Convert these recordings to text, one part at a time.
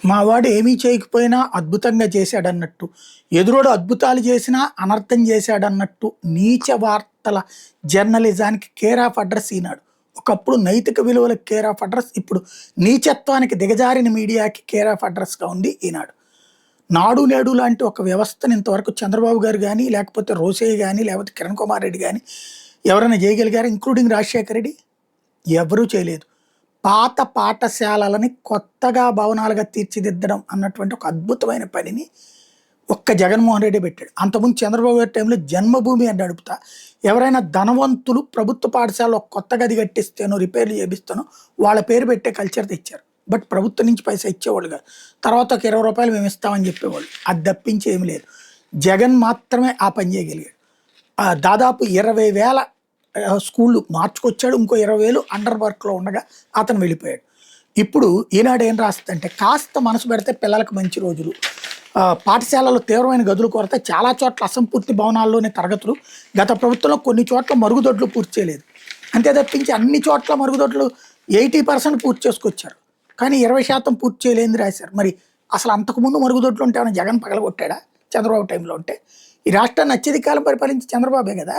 మావాడు ఏమీ చేయకపోయినా అద్భుతంగా చేశాడన్నట్టు, ఎదురోడు అద్భుతాలు చేసినా అనర్థం చేశాడన్నట్టు నీచ వార్తల జర్నలిజానికి కేర్ ఆఫ్ అడ్రస్ ఈనాడు. ఒకప్పుడు నైతిక విలువలకు కేర్ ఆఫ్ అడ్రస్, ఇప్పుడు నీచత్వానికి దిగజారిన మీడియాకి కేర్ ఆఫ్ అడ్రస్‌గా ఉంది ఈనాడు. నాడు నేడు లాంటి ఒక వ్యవస్థను ఇంతవరకు చంద్రబాబు గారు గాని, లేకపోతే రోసయ్య గాని, లేకపోతే కిరణ్ కుమార్ రెడ్డి గాని ఎవరైనా చేయగలిగారా? ఇంక్లూడింగ్ రాజశేఖర్ రెడ్డి? ఎవ్వరూ చేయలేదు. పాత పాఠశాలలని కొత్తగా భవనాలుగా తీర్చిదిద్దడం అన్నటువంటి ఒక అద్భుతమైన పనిని ఒక్క జగన్మోహన్ రెడ్డి పెట్టాడు. అంతకుముందు చంద్రబాబు గారి టైంలో జన్మభూమి అని నడుపుతా ఎవరైనా ధనవంతులు ప్రభుత్వ పాఠశాలలో ఒక కొత్త గది కట్టిస్తానో, రిపేర్లు చేపిస్తానో వాళ్ళ పేరు పెట్టే కల్చర్ తెచ్చారు. బట్ ప్రభుత్వం నుంచి పైసా ఇచ్చేవాళ్ళు కాదు. తర్వాత ఒక ₹20 మేము ఇస్తామని చెప్పేవాళ్ళు. అది తప్పించి ఏమి లేదు. జగన్ మాత్రమే ఆ పని చేయగలిగాడు. దాదాపు 20,000 స్కూళ్ళు మార్చుకొచ్చాడు. ఇంకో 20,000 అండర్ వర్క్‌లో ఉండగా అతను వెళ్ళిపోయాడు. ఇప్పుడు ఈనాడు ఏం రాస్తుందంటే, కాస్త మనసు పెడితే పిల్లలకు మంచి రోజులు. పాఠశాలలో తీవ్రమైన గదుల కొరత, చాలా చోట్ల అసంపూర్తి భవనాల్లోనే తరగతులు. గత ప్రభుత్వంలో కొన్ని చోట్ల మరుగుదొడ్లు పూర్తి చేయలేదు. అంతే తప్పించి అన్ని చోట్ల మరుగుదొడ్లు 80% పూర్తి చేసుకొచ్చారు. కానీ 20% పూర్తి చేయలేదని రాశారు. మరి అసలు అంతకుముందు మరుగుదొడ్లు ఉంటే ఏమైనా జగన్ పగలగొట్టాడా? చంద్రబాబు టైంలో ఉంటే? ఈ రాష్ట్రాన్ని అత్యధిక కాలం పరిపాలించి చంద్రబాబే కదా!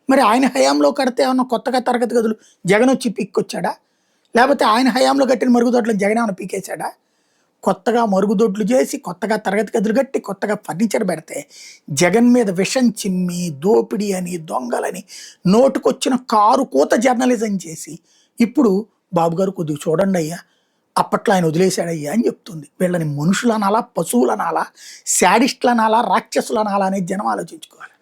మరి ఆయన హయాంలో కడితే ఏమన్నా కొత్తగా తరగతి గదులు జగన్ వచ్చి పీక్కొచ్చాడా? లేకపోతే ఆయన హయాంలో కట్టిన మరుగుదొడ్లను జగన్ ఏమైనా పీకేశాడా? కొత్తగా మరుగుదొడ్లు చేసి, కొత్తగా తరగతి గదులు కట్టి, కొత్తగా ఫర్నిచర్ పెడితే జగన్ మీద విషం చిమ్మి, దోపిడీ అని, దొంగలని నోటుకొచ్చిన కారు కూత జర్నలిజం చేసి ఇప్పుడు బాబు గారు కొద్దిగా చూడండి అయ్యా, అప్పట్లో ఆయన వదిలేశాడయ్యా అని చెప్తుంది. వీళ్ళని మనుషులు అనాలా, పశువులు అనాలా, శాడిస్టులు అనాలా, రాక్షసులు అనాలా అనేది జనం ఆలోచించుకోవాలి.